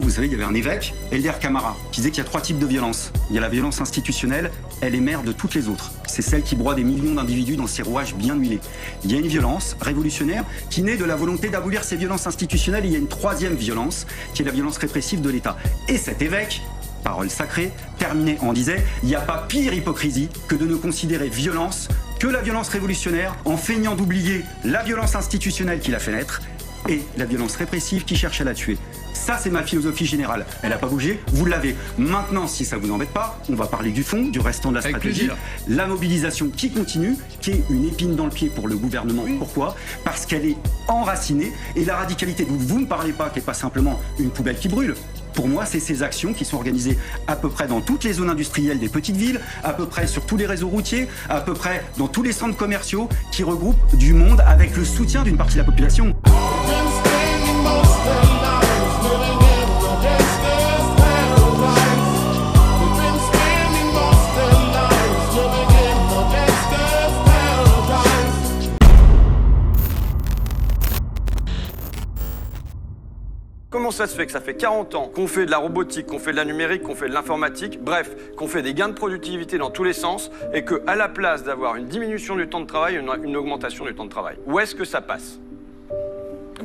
vous savez, il y avait un évêque, Elder Camara, qui disait qu'il y a 3 types de violence. Il y a la violence institutionnelle, elle est mère de toutes les autres. C'est celle qui broie des millions d'individus dans ses rouages bien huilés. Il y a une violence révolutionnaire qui naît de la volonté d'abolir ces violences institutionnelles. Et il y a une 3e violence, qui est la violence répressive de l'État. Et cet évêque, parole sacrée, terminait en disait « Il n'y a pas pire hypocrisie que de ne considérer violence que la violence révolutionnaire en feignant d'oublier la violence institutionnelle qui l'a fait naître et la violence répressive qui cherche à la tuer. » Ça, c'est ma philosophie générale. Elle n'a pas bougé, vous l'avez. Maintenant, si ça vous embête pas, on va parler du fond, du restant de la stratégie. La mobilisation qui continue, qui est une épine dans le pied pour le gouvernement. Oui. Pourquoi ? Parce qu'elle est enracinée. Et la radicalité dont vous ne parlez pas, qui n'est pas simplement une poubelle qui brûle, pour moi, c'est ces actions qui sont organisées à peu près dans toutes les zones industrielles des petites villes, à peu près sur tous les réseaux routiers, à peu près dans tous les centres commerciaux, qui regroupent du monde avec le soutien d'une partie de la population. Comment ça se fait que ça fait 40 ans qu'on fait de la robotique, qu'on fait de la numérique, qu'on fait de l'informatique, bref, qu'on fait des gains de productivité dans tous les sens et qu'à la place d'avoir une diminution du temps de travail, on a une augmentation du temps de travail? Où est-ce que ça passe?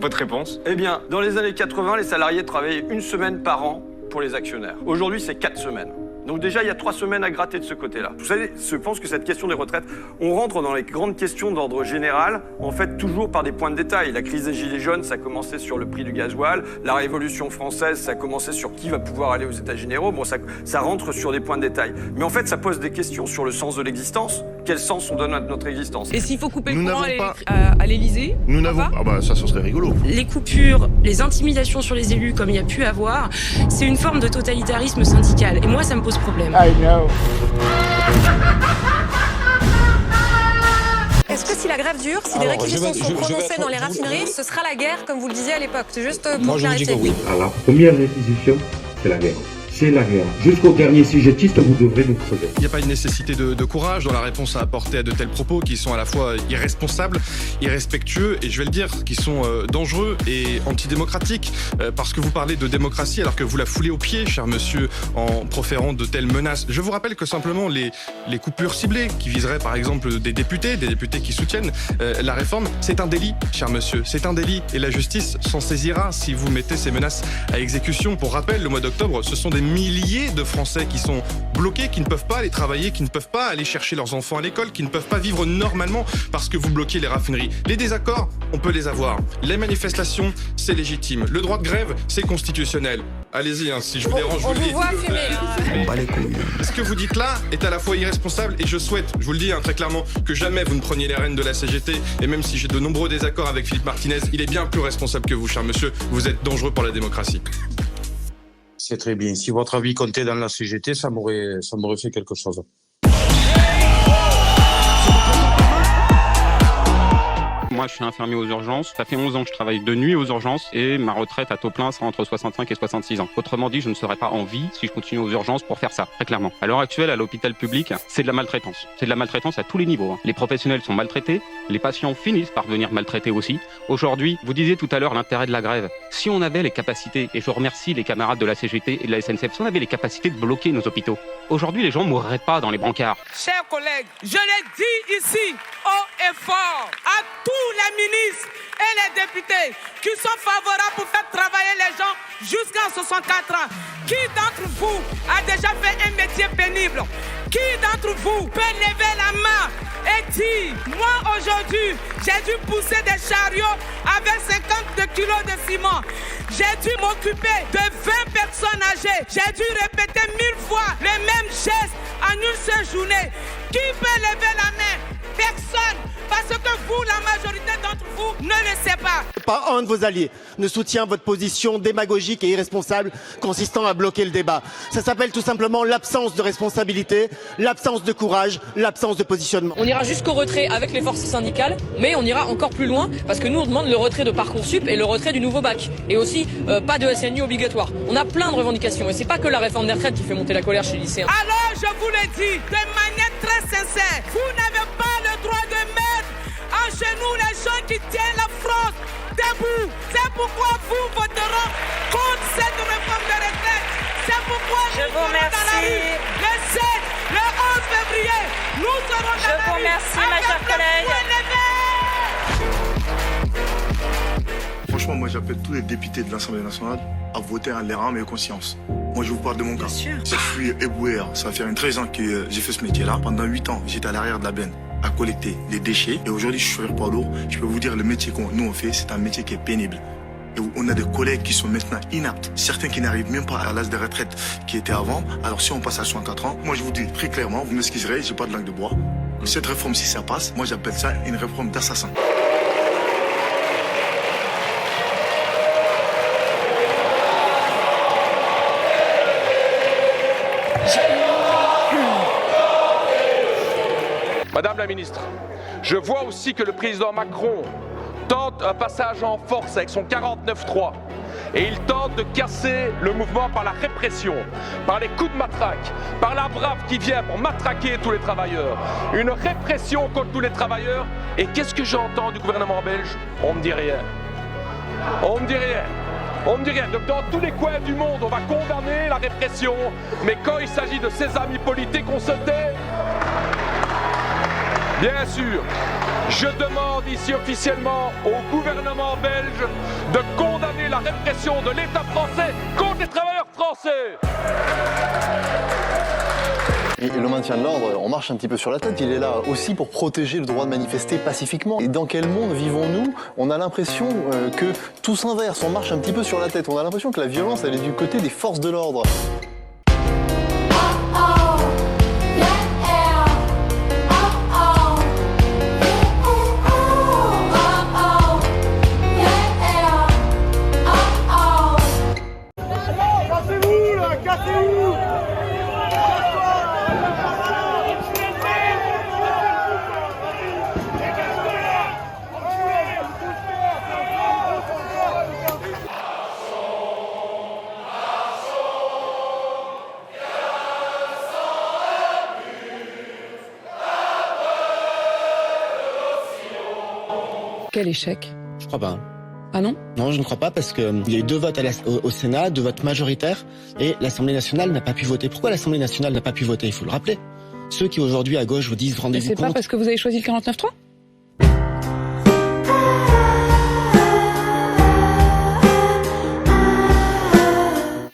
Votre réponse? Eh bien, dans les années 80, les salariés travaillaient 1 semaine par an pour les actionnaires. Aujourd'hui, c'est 4 semaines. Donc déjà, il y a 3 semaines à gratter de ce côté-là. Vous savez, je pense que cette question des retraites, on rentre dans les grandes questions d'ordre général, en fait, toujours par des points de détail. La crise des Gilets jaunes, ça a commencé sur le prix du gasoil. La Révolution française, ça a commencé sur qui va pouvoir aller aux États généraux. Bon, ça rentre sur des points de détail. Mais en fait, ça pose des questions sur le sens de l'existence. Quel sens on donne à notre existence? Et s'il faut couper le courant à l'Élysée? Nous n'avons pas. Ah bah ça serait rigolo. Les coupures, les intimidations sur les élus, comme il y a pu avoir, c'est une forme de totalitarisme syndical. Et moi, ça me pose problème. I know. Est-ce que si la grève dure, si les réquisitions sont prononcées dans les raffineries, ce sera la guerre, comme vous le disiez à l'époque? C'est juste pour clarifier. Oui. Alors, la première réquisition, c'est la guerre. C'est la guerre. Jusqu'au dernier sujettiste, vous devrez nous crever. Il n'y a pas une nécessité de courage dans la réponse à apporter à de tels propos qui sont à la fois irresponsables, irrespectueux et je vais le dire, qui sont dangereux et antidémocratiques parce que vous parlez de démocratie alors que vous la foulez aux pieds, cher monsieur, en proférant de telles menaces. Je vous rappelle que simplement les coupures ciblées qui viseraient par exemple des députés qui soutiennent la réforme, c'est un délit, cher monsieur, c'est un délit et la justice s'en saisira si vous mettez ces menaces à exécution. Pour rappel, le mois d'octobre, ce sont des milliers de Français qui sont bloqués, qui ne peuvent pas aller travailler, qui ne peuvent pas aller chercher leurs enfants à l'école, qui ne peuvent pas vivre normalement parce que vous bloquez les raffineries. Les désaccords, on peut les avoir. Les manifestations, c'est légitime. Le droit de grève, c'est constitutionnel. Allez-y, hein, si je vous dérange, je vous le dis. On bat les couilles. Ce que vous dites là est à la fois irresponsable et je souhaite, je vous le dis très clairement, que jamais vous ne preniez les rênes de la CGT et même si j'ai de nombreux désaccords avec Philippe Martinez, il est bien plus responsable que vous, cher monsieur. Vous êtes dangereux pour la démocratie. C'est très bien. Si votre avis comptait dans la CGT, ça m'aurait fait quelque chose. Moi, je suis infirmier aux urgences. Ça fait 11 ans que je travaille de nuit aux urgences et ma retraite à taux plein sera entre 65 et 66 ans. Autrement dit, je ne serai pas en vie si je continue aux urgences pour faire ça, très clairement. À l'heure actuelle, à l'hôpital public, c'est de la maltraitance. C'est de la maltraitance à tous les niveaux. Les professionnels sont maltraités, les patients finissent par devenir maltraités aussi. Aujourd'hui, vous disiez tout à l'heure l'intérêt de la grève. Si on avait les capacités, et je remercie les camarades de la CGT et de la SNCF, si on avait les capacités de bloquer nos hôpitaux, aujourd'hui, les gens ne mourraient pas dans les brancards. Chers collègues, je l'ai dit ici, haut et fort, à tous les ministres et les députés qui sont favorables pour faire travailler les gens jusqu'à 64 ans. Qui d'entre vous a déjà fait un métier pénible? Qui d'entre vous peut lever la main et dire, moi aujourd'hui, j'ai dû pousser des chariots avec 52 kilos de ciment. J'ai dû m'occuper de 20 personnes âgées. J'ai dû répéter 1000 fois les mêmes gestes en une seule journée. Qui peut lever la main? Personne. Parce que vous, la majorité d'entre vous, ne le sait pas. Pas un de vos alliés ne soutient votre position démagogique et irresponsable consistant à bloquer le débat. Ça s'appelle tout simplement l'absence de responsabilité, l'absence de courage, l'absence de positionnement. On ira jusqu'au retrait avec les forces syndicales, mais on ira encore plus loin parce que nous, on demande le retrait de Parcoursup et le retrait du nouveau bac. Et aussi, pas de SNU obligatoire. On a plein de revendications et c'est pas que la réforme des retraites qui fait monter la colère chez les lycéens. Alors, je vous le dis de manière très sincère, vous n'avez pas le droit de mettre en genoux les gens qui tiennent la France debout. C'est pourquoi vous voterez contre cette réforme de serons dans la rue. Le 7, le 11 février, nous serons dans la rue. Je vous remercie, ma chère collègue. Franchement, moi j'appelle tous les députés de l'Assemblée nationale à voter en leur âme et conscience. Moi je vous parle de mon cas. Je suis éboueur, ça fait 13 ans que j'ai fait ce métier-là. Pendant 8 ans, j'étais à l'arrière de la benne à collecter les déchets. Et aujourd'hui, je suis chauffeur poids lourd. Je peux vous dire, le métier que nous on fait, c'est un métier qui est pénible. Et on a des collègues qui sont maintenant inaptes. Certains qui n'arrivent même pas à l'âge de retraite qui était avant. Alors si on passe à 64 ans, moi je vous dis très clairement, vous m'excuserez, j'ai pas de langue de bois. Cette réforme, si ça passe, moi j'appelle ça une réforme d'assassin. Madame la ministre, je vois aussi que le président Macron tente un passage en force avec son 49-3 et il tente de casser le mouvement par la répression, par les coups de matraque, par la brave qui vient pour matraquer tous les travailleurs. Une répression contre tous les travailleurs. Et qu'est-ce que j'entends du gouvernement belge? On me dit rien. On me dit rien. On me dit rien. Donc dans tous les coins du monde, on va condamner la répression. Mais quand il s'agit de ses amis politiques, on se tait. Bien sûr, je demande ici officiellement au gouvernement belge de condamner la répression de l'État français contre les travailleurs français. Et le maintien de l'ordre, on marche un petit peu sur la tête, il est là aussi pour protéger le droit de manifester pacifiquement. Et dans quel monde vivons-nous? On a l'impression que tout s'inverse, on marche un petit peu sur la tête, on a l'impression que la violence, elle est du côté des forces de l'ordre. Quel échec? Je crois pas. Ah non? Non, je ne crois pas parce qu'il y a eu 2 votes au Sénat, 2 votes majoritaires, et l'Assemblée nationale n'a pas pu voter. Pourquoi l'Assemblée nationale n'a pas pu voter? Il faut le rappeler. Ceux qui aujourd'hui à gauche vous disent rendez-vous compte. C'est pas parce que vous avez choisi le 49.3?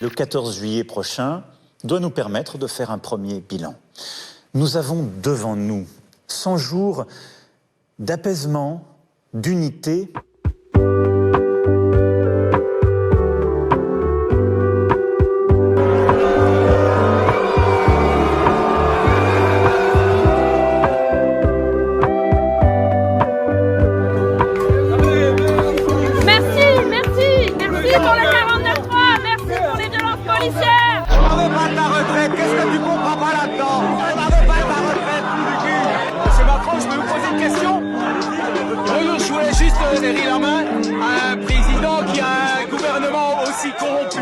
Le 14 juillet prochain doit nous permettre de faire un premier bilan. Nous avons devant nous 100 jours d'apaisement, d'unité. Serrer la main à un président qui a un gouvernement aussi corrompu.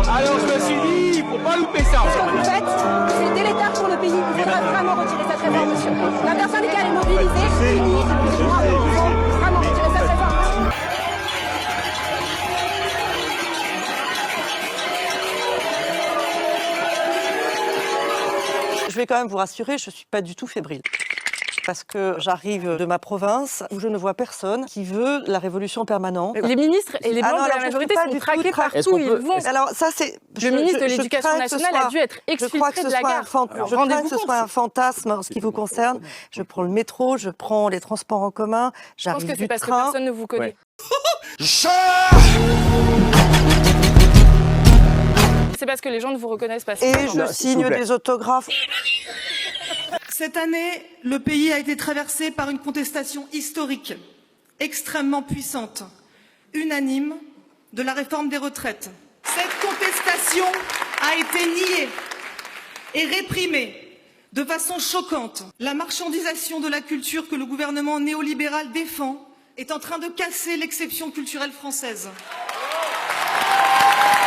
Alors je me suis dit, il ne faut pas louper ça. Ce que vous faites, c'est délétère pour le pays. Il faudra vraiment retirer cette réforme, monsieur. L'intersyndicale est mobilisée, unie, il faut vraiment retirer cette réforme. Je vais quand même vous rassurer, je ne suis pas du tout fébrile. Parce que j'arrive de ma province où je ne vois personne qui veut la révolution permanente. Les ministres et les membres de la majorité sont traqués partout où ils vont. Alors ça, c'est le ministre de l'Éducation nationale a dû être exfiltré de la gare. Je crains que ce soit un fantasme en ce qui vous concerne. Je prends le métro, je prends les transports en commun, j'arrive du train. Je pense que c'est parce que personne ne vous connaît. C'est parce que les gens ne vous reconnaissent pas. Et je signe des autographes. Cette année, le pays a été traversé par une contestation historique, extrêmement puissante, unanime, de la réforme des retraites. Cette contestation a été niée et réprimée de façon choquante. La marchandisation de la culture que le gouvernement néolibéral défend est en train de casser l'exception culturelle française.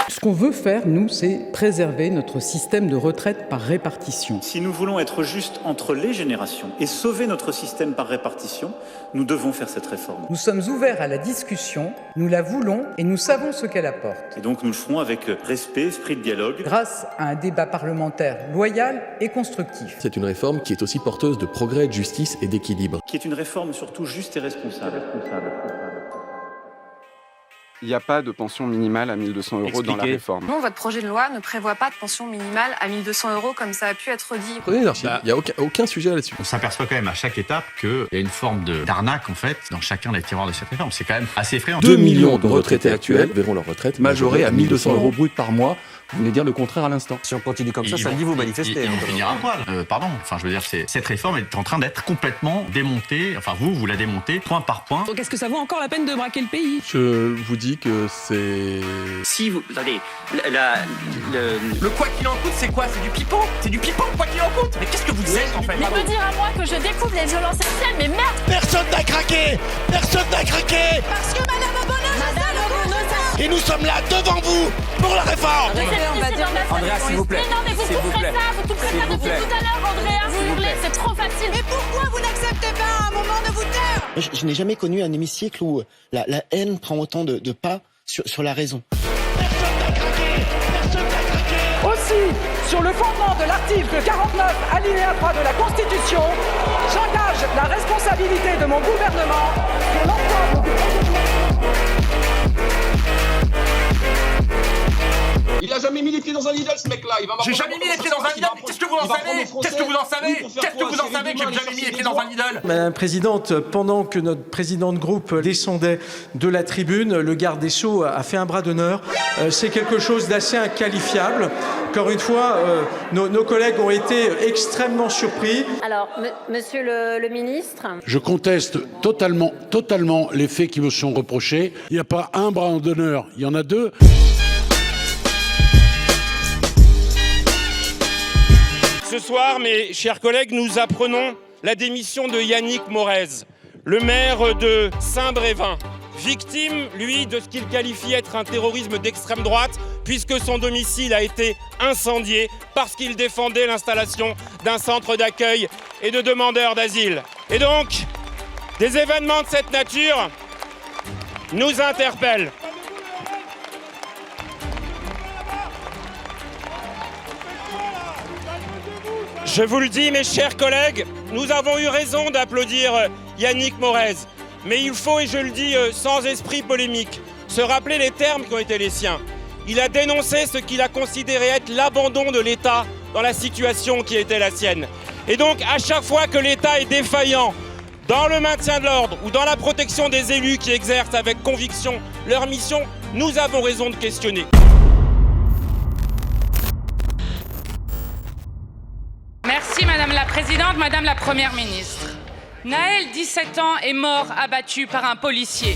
Ce qu'on veut faire, nous, c'est préserver notre système de retraite par répartition. Si nous voulons être justes entre les générations et sauver notre système par répartition, nous devons faire cette réforme. Nous sommes ouverts à la discussion, nous la voulons et nous savons ce qu'elle apporte. Et donc nous le ferons avec respect, esprit de dialogue. Grâce à un débat parlementaire loyal et constructif. C'est une réforme qui est aussi porteuse de progrès, de justice et d'équilibre. Qui est une réforme surtout juste et responsable. Il n'y a pas de pension minimale à 1 200 € dans la réforme. Non, votre projet de loi ne prévoit pas de pension minimale à 1 200 € comme ça a pu être dit. Prenez l'énergie, il n'y a aucun sujet là-dessus. On s'aperçoit quand même à chaque étape qu'il y a une forme d'arnaque en fait dans chacun des tiroirs de cette réforme. C'est quand même assez effrayant. 2 millions de retraités actuels verront leur retraite majorée à 1 200 € brut par mois. Vous venez dire le contraire à l'instant. Si on continue comme ça dit vous manifester. Ils vont finir à poil. Pardon. Enfin, je veux dire, cette réforme est en train d'être complètement démontée. Enfin, vous la démontez point par point. Donc est-ce que ça vaut encore la peine de braquer le pays? Je vous dis que c'est... Si vous... Attendez, le quoi qu'il en coûte, c'est quoi? C'est du pipeau? C'est du pipeau, quoi qu'il en coûte? Mais qu'est-ce que vous êtes en fait? Mais me dire à moi que je découvre les violences sexuelles, mais merde! Personne n'a craqué! Personne n'a craqué! Parce que Madame Bonosa, et nous sommes là devant vous pour la réforme! Andrea, s'il vous plaît. Mais non, mais vous couperez ça, vous couperez ça depuis tout à l'heure, Andrea, vous hurlez, c'est trop facile. Mais pourquoi vous n'acceptez pas un moment de vous taire? Je n'ai jamais connu un hémicycle où la haine prend autant de pas sur la raison. Aussi, sur le fondement de l'article 49, alinéa 3 de la Constitution, j'engage la responsabilité de mon gouvernement sur l'ensemble du Il a jamais mis les pieds dans un Lidl, ce mec-là. J'ai jamais mis les pieds dans un Lidl. Qu'est-ce que vous en savez? Qu'est-ce que vous en savez? Qu'est-ce que vous en savez que j'ai jamais mis les pieds dans un Lidl? Madame la Présidente, pendant que notre président de groupe descendait de la tribune, le garde des Sceaux a fait un bras d'honneur. C'est quelque chose d'assez inqualifiable. Encore une fois, nos collègues ont été extrêmement surpris. Alors, monsieur le ministre. Je conteste totalement les faits qui me sont reprochés. Il n'y a pas un bras d'honneur, il y en a deux. Ce soir, mes chers collègues, nous apprenons la démission de Yannick Morez, le maire de Saint-Brévin, victime, lui, de ce qu'il qualifie être un terrorisme d'extrême droite, puisque son domicile a été incendié parce qu'il défendait l'installation d'un centre d'accueil et de demandeurs d'asile. Et donc, des événements de cette nature nous interpellent. Je vous le dis, mes chers collègues, nous avons eu raison d'applaudir Yannick Morez. Mais il faut, et je le dis sans esprit polémique, se rappeler les termes qui ont été les siens. Il a dénoncé ce qu'il a considéré être l'abandon de l'État dans la situation qui était la sienne. Et donc, à chaque fois que l'État est défaillant dans le maintien de l'ordre ou dans la protection des élus qui exercent avec conviction leur mission, nous avons raison de questionner. Merci Madame la Présidente, Madame la Première Ministre. Naël, 17 ans, est mort abattu par un policier.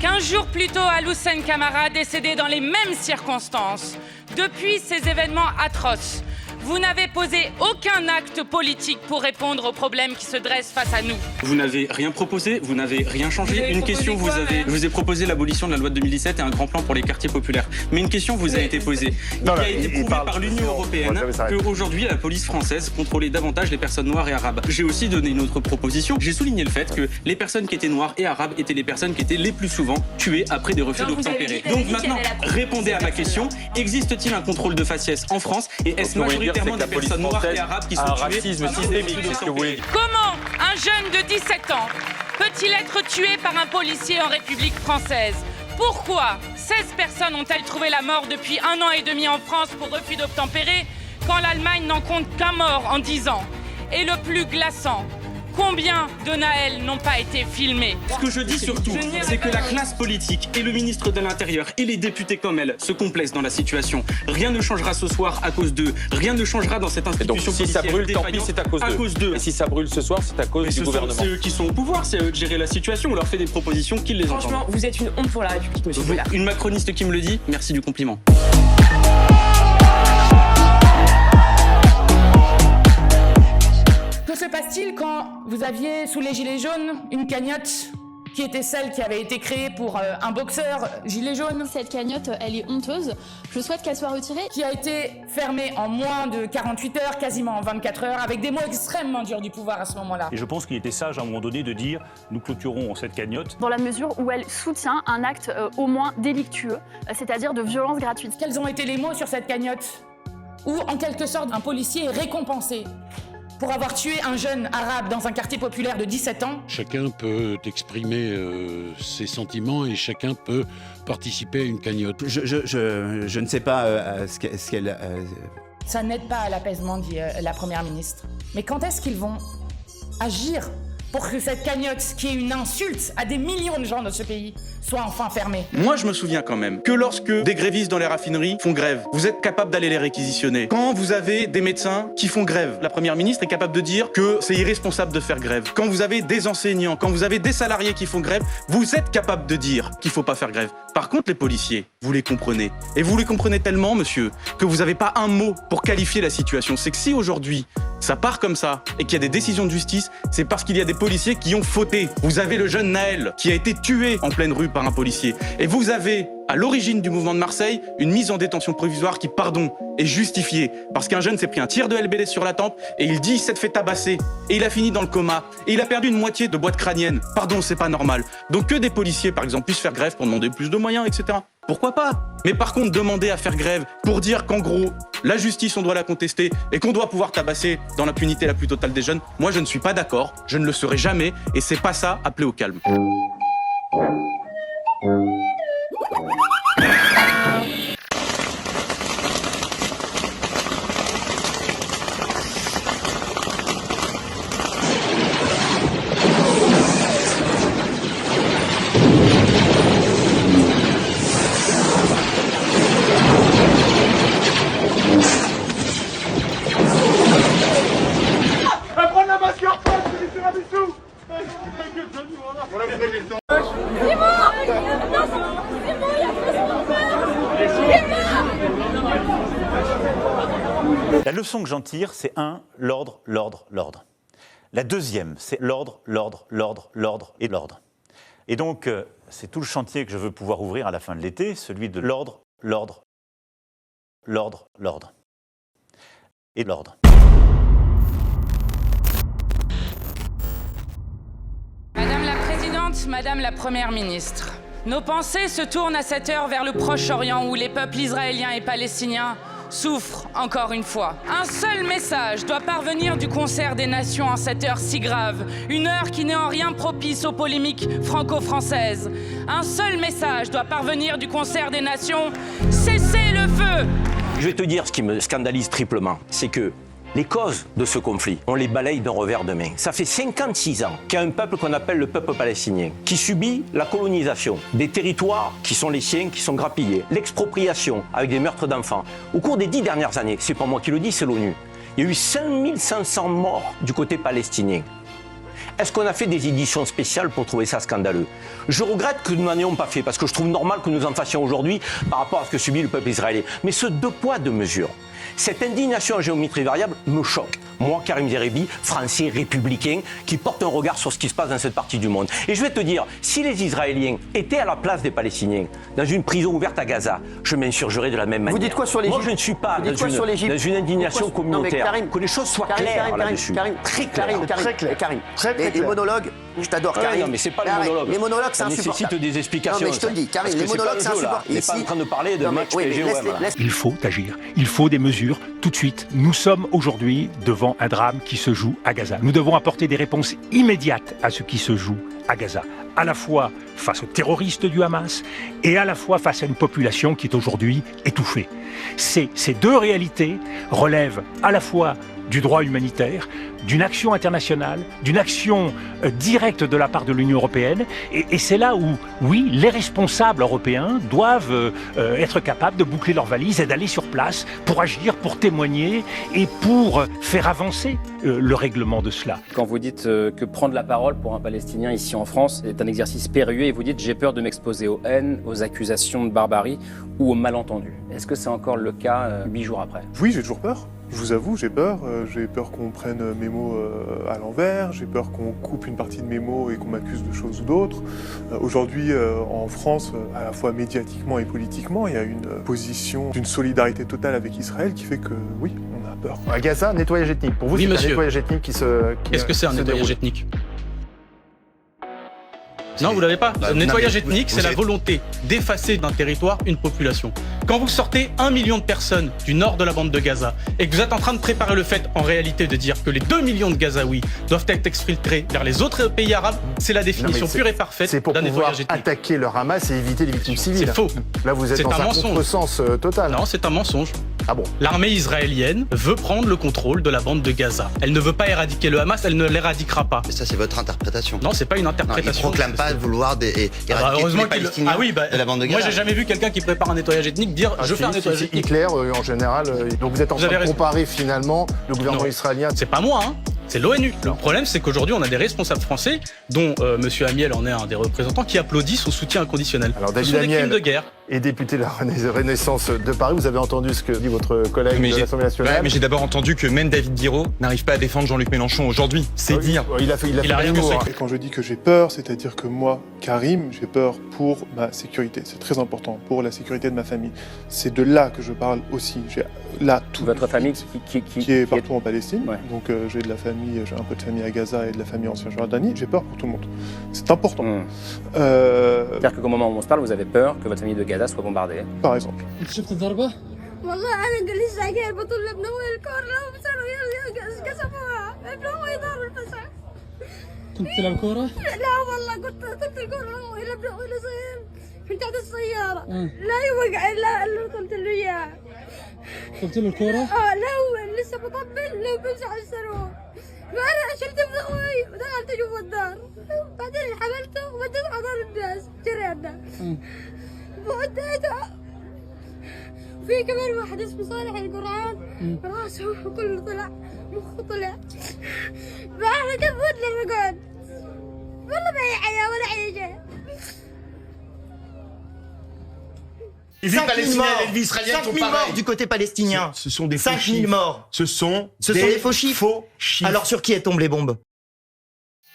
15 jours plus tôt, Alhoussen Camara, décédé dans les mêmes circonstances. Depuis ces événements atroces, vous n'avez posé aucun acte politique pour répondre aux problèmes qui se dressent face à nous. Vous n'avez rien proposé, vous n'avez rien changé. Une question, je vous ai proposé l'abolition de la loi de 2017 et un grand plan pour les quartiers populaires. Mais une question vous a été posée. Il a été prouvé par l'Union européenne qu'aujourd'hui, la police française contrôlait davantage les personnes noires et arabes. J'ai aussi donné une autre proposition. J'ai souligné le fait que les personnes qui étaient noires et arabes étaient les personnes qui étaient les plus souvent tuées après des refus d'obtempérer. Donc maintenant, répondez à ma question. Existe-t-il un contrôle de faciès en France et est-ce majoritairement des personnes noires et arabes qui sont tuées? Racisme systémique, c'est ce que vous voulez dire. Comment un jeune de 17 ans peut-il être tué par un policier en République française? Pourquoi 16 personnes ont-elles trouvé la mort depuis 1 an et demi en France pour refus d'obtempérer quand l'Allemagne n'en compte qu'un mort en 10 ans? Et le plus glaçant, combien de Naël n'ont pas été filmés? Ce que je dis surtout, c'est que la classe politique et le ministre de l'Intérieur et les députés comme elle se complaisent dans la situation. Rien ne changera ce soir à cause d'eux. Rien ne changera dans cette institution policière. Si ça brûle, tant pis, c'est à cause d'eux. Et si ça brûle ce soir, c'est à cause du gouvernement. C'est eux qui sont au pouvoir, c'est à eux de gérer la situation. On leur fait des propositions qu'ils les entendent. Franchement, vous êtes une honte pour la République, monsieur Bollard. Une macroniste qui me le dit, merci du compliment. Que se passe-t-il quand vous aviez sous les gilets jaunes une cagnotte qui était celle qui avait été créée pour un boxeur gilet jaune. Cette cagnotte, elle est honteuse. Je souhaite qu'elle soit retirée. Qui a été fermée en moins de 48 heures, quasiment en 24 heures, avec des mots extrêmement durs du pouvoir à ce moment-là. Et je pense qu'il était sage à un moment donné de dire nous clôturons cette cagnotte. Dans la mesure où elle soutient un acte au moins délictueux, c'est-à-dire de violence gratuite. Quels ont été les mots sur cette cagnotte ? Où, en quelque sorte, un policier est récompensé pour avoir tué un jeune arabe dans un quartier populaire de 17 ans. Chacun peut exprimer ses sentiments et chacun peut participer à une cagnotte. Je ne sais pas ce qu'elle... Ça n'aide pas à l'apaisement, dit la Première ministre. Mais quand est-ce qu'ils vont agir pour que cette cagnotte, qui est une insulte à des millions de gens de ce pays, soit enfin fermée? Moi, je me souviens quand même que lorsque des grévistes dans les raffineries font grève, vous êtes capable d'aller les réquisitionner. Quand vous avez des médecins qui font grève, la Première ministre est capable de dire que c'est irresponsable de faire grève. Quand vous avez des enseignants, quand vous avez des salariés qui font grève, vous êtes capable de dire qu'il ne faut pas faire grève. Par contre, les policiers, vous les comprenez. Et vous les comprenez tellement, monsieur, que vous n'avez pas un mot pour qualifier la situation. C'est que si aujourd'hui, ça part comme ça et qu'il y a des décisions de justice, c'est parce qu'il y a des policiers qui ont fauté. Vous avez le jeune Naël qui a été tué en pleine rue par un policier. Et vous avez, à l'origine du mouvement de Marseille, une mise en détention provisoire qui, pardon, est justifiée. Parce qu'un jeune s'est pris un tir de LBD sur la tempe et il dit il s'est fait tabasser. Et il a fini dans le coma. Et il a perdu une moitié de boîte crânienne. Pardon, c'est pas normal. Donc que des policiers, par exemple, puissent faire grève pour demander plus de moyens, etc. Pourquoi pas? Mais par contre, demander à faire grève pour dire qu'en gros, la justice, on doit la contester et qu'on doit pouvoir tabasser dans l'impunité la plus totale des jeunes, moi je ne suis pas d'accord, je ne le serai jamais et c'est pas ça, appeler au calme. La leçon que j'en tire, c'est l'ordre, l'ordre, l'ordre. La deuxième, c'est l'ordre, l'ordre, l'ordre, l'ordre et l'ordre. Et donc, c'est tout le chantier que je veux pouvoir ouvrir à la fin de l'été, celui de l'ordre, l'ordre, l'ordre, l'ordre et l'ordre. Madame la Présidente, Madame la Première ministre, nos pensées se tournent à cette heure vers le Proche-Orient où les peuples israéliens et palestiniens souffrent encore une fois. Un seul message doit parvenir du concert des nations en cette heure si grave, une heure qui n'est en rien propice aux polémiques franco-françaises. Un seul message doit parvenir du concert des nations, cessez le feu! Je vais te dire ce qui me scandalise triplement, c'est que les causes de ce conflit, on les balaye d'un revers de main. Ça fait 56 ans qu'il y a un peuple qu'on appelle le peuple palestinien, qui subit la colonisation des territoires qui sont les siens, qui sont grappillés, l'expropriation avec des meurtres d'enfants. Au cours des 10 dernières années, c'est pas moi qui le dis, c'est l'ONU, il y a eu 5500 morts du côté palestinien. Est-ce qu'on a fait des éditions spéciales pour trouver ça scandaleux? Je regrette que nous n'en ayons pas fait, parce que je trouve normal que nous en fassions aujourd'hui par rapport à ce que subit le peuple israélien. Mais ce deux poids, deux mesures, cette indignation en géométrie variable me choque. Moi, Karim Zerebi, français, républicain, qui porte un regard sur ce qui se passe dans cette partie du monde. Et je vais te dire, si les Israéliens étaient à la place des Palestiniens, dans une prison ouverte à Gaza, je m'insurgerai de la même manière. Vous dites quoi sur l'Égypte? Moi, je ne suis pas dans une indignation communautaire. Non, Karim, que les choses soient claires là-dessus. Très clair. Karim, les monologues, je t'adore, Karim. Non, mais c'est pas le monologue. Les monologues, c'est insupportable. Ça nécessite des explications. Non, mais je te le dis, Karim, les monologues, c'est insupportable. On n'est pas en train de parler de match PSG-OM. Il faut agir. Il faut des mesures tout de suite. Nous sommes aujourd'hui devant un drame qui se joue à Gaza. Nous devons apporter des réponses immédiates à ce qui se joue à Gaza, à la fois face aux terroristes du Hamas et à la fois face à une population qui est aujourd'hui étouffée. Ces deux réalités relèvent à la fois du droit humanitaire, d'une action internationale, d'une action directe de la part de l'Union européenne. Et c'est là où, oui, les responsables européens doivent être capables de boucler leurs valises et d'aller sur place pour agir, pour témoigner et pour faire avancer le règlement de cela. Quand vous dites que prendre la parole pour un Palestinien ici en France est un exercice périlleux et vous dites j'ai peur de m'exposer aux haines, aux accusations de barbarie ou aux malentendus. Est-ce que c'est encore le cas 8 jours après? Oui, j'ai toujours peur. Je vous avoue, j'ai peur. J'ai peur qu'on prenne mes mots à l'envers. J'ai peur qu'on coupe une partie de mes mots et qu'on m'accuse de choses ou d'autres. Aujourd'hui, en France, à la fois médiatiquement et politiquement, il y a une position d'une solidarité totale avec Israël qui fait que, oui, on a peur. À Gaza, nettoyage ethnique. Pour vous, oui, c'est un nettoyage ethnique qui se Qu'est-ce que c'est un nettoyage ethnique? Non, vous l'avez pas. Le nettoyage ethnique, c'est la volonté d'effacer d'un territoire une population. Quand vous sortez 1 million de personnes du nord de la bande de Gaza et que vous êtes en train de préparer le fait, en réalité, de dire que les 2 millions de Gazaouis doivent être exfiltrés vers les autres pays arabes, c'est la définition pure et parfaite d'un nettoyage ethnique. Attaquer le Hamas et éviter les victimes civiles. C'est faux. Là, vous êtes dans un contresens total. Non, c'est un mensonge. Ah bon? L'armée israélienne veut prendre le contrôle de la bande de Gaza. Elle ne veut pas éradiquer le Hamas, elle ne l'éradiquera pas. Mais ça, c'est votre interprétation. Non, c'est pas une interprétation. Non, il proclame pas vouloir éradiquer heureusement tous les Palestiniens de la bande de Gaza. Moi, j'ai jamais vu quelqu'un qui prépare un nettoyage ethnique dire je fais un nettoyage ethnique. Hitler, en général. Donc vous êtes en train de comparer finalement le gouvernement israélien. C'est pas moi, hein. C'est l'ONU. Le problème, c'est qu'aujourd'hui, on a des responsables français, dont M. Amiel en est un des représentants, qui applaudissent son soutien inconditionnel. Alors, David Ce sont des crimes de Amiel guerre. est député de la Renaissance de Paris. Vous avez entendu ce que dit votre collègue de l'Assemblée nationale. Ouais, mais j'ai d'abord entendu que même David Guiraud n'arrive pas à défendre Jean-Luc Mélenchon aujourd'hui. C'est dire. Il a rien que Et quand je dis que j'ai peur, c'est-à-dire que moi, Karim, j'ai peur pour ma sécurité. C'est très important, pour la sécurité de ma famille. C'est de là que je parle aussi. J'ai là toute votre famille qui est partout en Palestine. Ouais. Donc j'ai de la famille, j'ai un peu de famille à Gaza et de la famille en Cisjordanie. J'ai peur pour tout le monde. C'est important. C'est-à-dire qu'au moment où on se parle, vous avez peur que votre famille de Gaza soit bombardée. Par exemple. والله انا لسه جاي بطل لابنه الكار لهم صاروا كسبوها ابنه يدار الفسح كنت تلعب كوره؟ لا والله كنت الكوره الى ابنه الى صغير كنت تحت السياره لا يوقع لا اللي قلت له اياه قلت له الكوره؟ لا لسه بطبل لو بمسح السرور فانا شلت ابن اخوي ودخلت جوا الدار بعدين حملته ووديته حضان الناس جرينا ووديته في كمان واحد اسمه صالح القرآن راسه كله طلع مخه طلع فاحنا كبرنا الرقاد والله ما هي حياة ولا حاجة. Les Palestiniens, 5 000 morts du côté palestinien. Ce sont des 5 000 morts. Ce sont des faux chiffres. Alors sur qui tombent les bombes?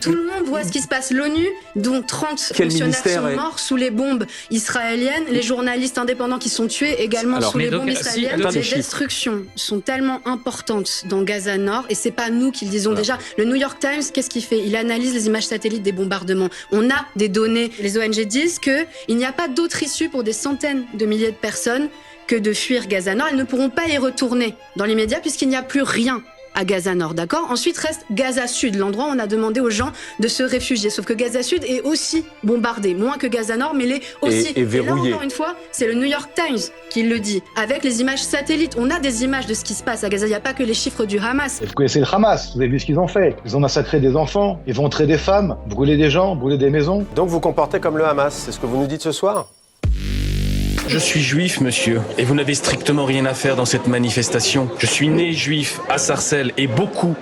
Tout le monde voit ce qui se passe. L'ONU, dont 30 fonctionnaires sont morts sous les bombes israéliennes, les journalistes indépendants qui sont tués également sous les bombes israéliennes. Les destructions sont tellement importantes dans Gaza Nord, et c'est pas nous qui le disons déjà. Le New York Times, qu'est-ce qu'il fait? Il analyse les images satellites des bombardements. On a des données. Les ONG disent qu'il n'y a pas d'autre issue pour des centaines de milliers de personnes que de fuir Gaza Nord. Elles ne pourront pas y retourner dans l'immédiat puisqu'il n'y a plus rien à Gaza Nord, d'accord? Ensuite reste Gaza Sud, l'endroit où on a demandé aux gens de se réfugier. Sauf que Gaza Sud est aussi bombardé, moins que Gaza Nord, mais il est aussi... Et verrouillé. Et là, encore une fois, c'est le New York Times qui le dit. Avec les images satellites, on a des images de ce qui se passe à Gaza. Il n'y a pas que les chiffres du Hamas. Vous connaissez le Hamas, vous avez vu ce qu'ils ont fait. Ils ont massacré des enfants, éventré des femmes, brûlé des gens, brûlé des maisons. Donc vous comportez comme le Hamas, c'est ce que vous nous dites ce soir? Je suis juif, monsieur, et vous n'avez strictement rien à faire dans cette manifestation. Je suis né juif à Sarcelles, et beaucoup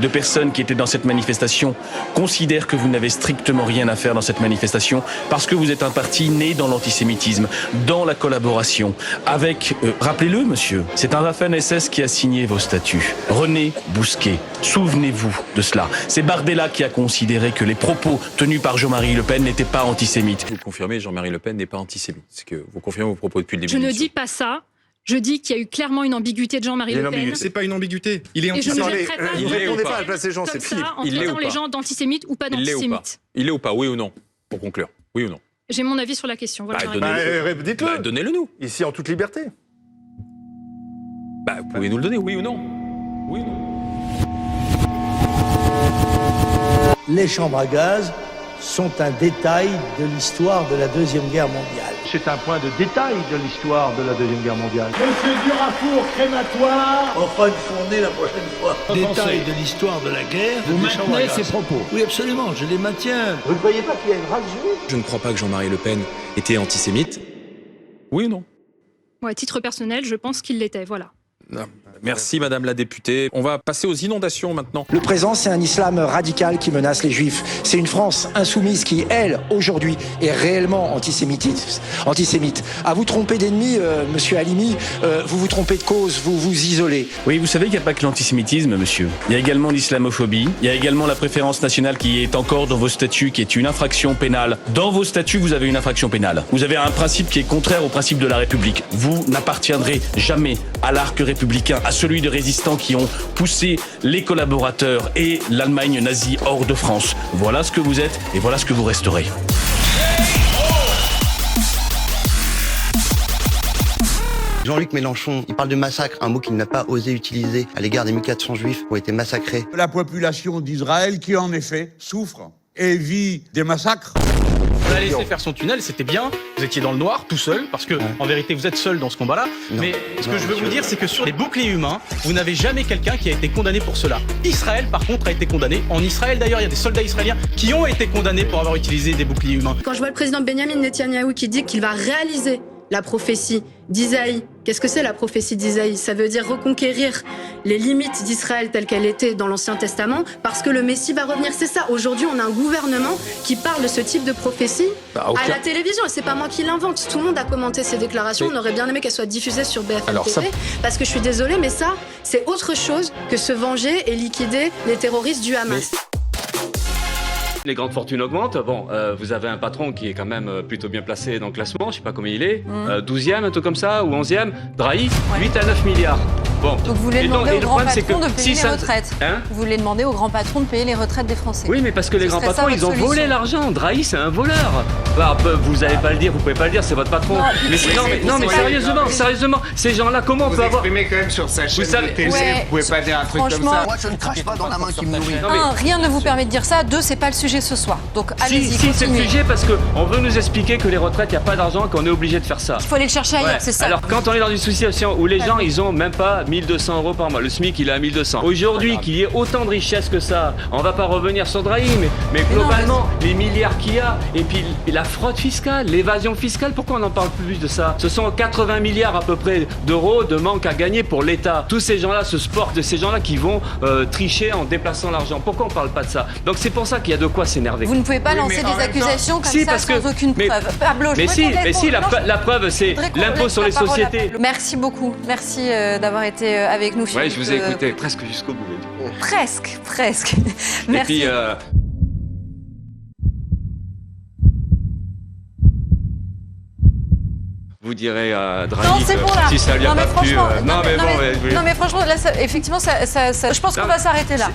de personnes qui étaient dans cette manifestation considèrent que vous n'avez strictement rien à faire dans cette manifestation parce que vous êtes un parti né dans l'antisémitisme, dans la collaboration avec, rappelez-le, monsieur, c'est un Waffen-SS qui a signé vos statuts. René Bousquet, souvenez-vous de cela. C'est Bardella qui a considéré que les propos tenus par Jean-Marie Le Pen n'étaient pas antisémites. Vous confirmez, Jean-Marie Le Pen n'est pas antisémite. C'est que vous confirmez vos propos depuis le début. Je ne dis pas ça. Je dis qu'il y a eu clairement une ambiguïté de Jean-Marie Le Pen. C'est pas une ambiguïté. Il est antisémite. Vous ne répondez pas à la place des gens, c'est Philippe. En traitant les gens d'antisémites ou pas d'antisémites. Il est ou pas? Oui ou non? Pour conclure. Oui ou non? J'ai mon avis sur la question. Voilà, dites-le. Donnez-le nous. Ici, en toute liberté. Vous pouvez nous le donner, oui ou non? Oui ou non? Les chambres à gaz sont un détail de l'histoire de la Deuxième Guerre mondiale. C'est un point de détail de l'histoire de la Deuxième Guerre mondiale. Monsieur Durafour, crématoire. On fera une fournée la prochaine fois. Détail de l'histoire de la guerre. Vous maintenez ces propos? Oui, absolument, je les maintiens. Vous ne croyez pas qu'il y a une race juive? Je ne crois pas que Jean-Marie Le Pen était antisémite. Oui ou non? À titre personnel, je pense qu'il l'était, voilà. Non. Merci Madame la députée. On va passer aux inondations maintenant. Le présent, c'est un islam radical qui menace les juifs. C'est une France insoumise qui, elle, aujourd'hui, est réellement antisémite. À vous tromper d'ennemi, monsieur Halimi, vous vous trompez de cause, vous vous isolez. Oui, vous savez qu'il n'y a pas que l'antisémitisme, monsieur. Il y a également l'islamophobie. Il y a également la préférence nationale qui est encore dans vos statuts, qui est une infraction pénale. Dans vos statuts, vous avez une infraction pénale. Vous avez un principe qui est contraire au principe de la République. Vous n'appartiendrez jamais à l'arc républicain, à celui de résistants qui ont poussé les collaborateurs et l'Allemagne nazie hors de France. Voilà ce que vous êtes et voilà ce que vous resterez. Jean-Luc Mélenchon, il parle de massacre, un mot qu'il n'a pas osé utiliser à l'égard des 1400 juifs qui ont été massacrés. La population d'Israël qui, en effet, souffre et vit des massacres. On a laissé faire son tunnel, c'était bien. Vous étiez dans le noir, tout seul, parce que en vérité, vous êtes seul dans ce combat-là. Mais ce que je veux vous dire, c'est que sur les boucliers humains, vous n'avez jamais quelqu'un qui a été condamné pour cela. Israël, par contre, a été condamné. En Israël, d'ailleurs, il y a des soldats israéliens qui ont été condamnés pour avoir utilisé des boucliers humains. Quand je vois le président Benyamin Netanyahou qui dit qu'il va réaliser la prophétie d'Isaïe. Qu'est-ce que c'est la prophétie d'Isaïe? Ça veut dire reconquérir les limites d'Israël telles qu'elles étaient dans l'Ancien Testament, parce que le Messie va revenir. C'est ça. Aujourd'hui, on a un gouvernement qui parle de ce type de prophétie à la télévision. Et c'est pas moi qui l'invente. Tout le monde a commenté ces déclarations. On aurait bien aimé qu'elles soient diffusées sur BFM TV. Parce que je suis désolée, mais ça, c'est autre chose que se venger et liquider les terroristes du Hamas. Les grandes fortunes augmentent. Bon, vous avez un patron qui est quand même plutôt bien placé dans le classement, je sais pas comment il est, 12e, un truc comme ça, ou 11e, Drahi, 8 à 9 milliards. Bon. Donc vous voulez demander au grand patron de payer les retraites. Hein? Vous voulez demander au grand patron de payer les retraites des Français. Oui, mais parce que les grands patrons, ils ont volé l'argent. Drahi, c'est un voleur. Bah, vous allez pas le dire, vous pouvez pas le dire, c'est votre patron. Mais sérieusement, ces gens-là, comment on peut avoir... Vous exprimez quand même sur sa chaîne de télé, vous pouvez pas dire un truc comme ça. Moi, je ne crache pas dans la main qui me nourrit. Un, rien ne vous permet de dire ça. Deux, c'est pas le sujet ce soir. Donc allez-y, Si, c'est le sujet parce qu'on veut nous expliquer que les retraites, il n'y a pas d'argent, qu'on est obligé de faire ça. Il faut aller le chercher ailleurs, c'est ça. Alors, quand on est dans une situation où les gens, ils ont même pas 1200 € par mois, le SMIC, il est à 1200. Aujourd'hui, qu'il y ait autant de richesses que ça, on va pas revenir sur Drahi, mais globalement, les milliards qu'il y a, et puis la fraude fiscale, l'évasion fiscale, pourquoi on n'en parle plus de ça? Ce sont 80 milliards à peu près d'euros de manque à gagner pour l'État. Tous ces gens-là se sportent de ces gens-là qui vont tricher en déplaçant l'argent. Pourquoi on parle pas de ça? Donc c'est pour ça qu'il y a de quoi s'énerver. Vous ne pouvez pas lancer des accusations comme ça sans aucune preuve. Pablo, mais si, la preuve, c'est l'impôt sur les sociétés. Merci beaucoup. Merci d'avoir été avec nous. Oui, je vous ai écouté presque jusqu'au bout. Presque. Merci. Et puis, vous direz à Drahi si ça lui a pas plu. Non mais franchement, là, effectivement, je pense qu'on va s'arrêter là.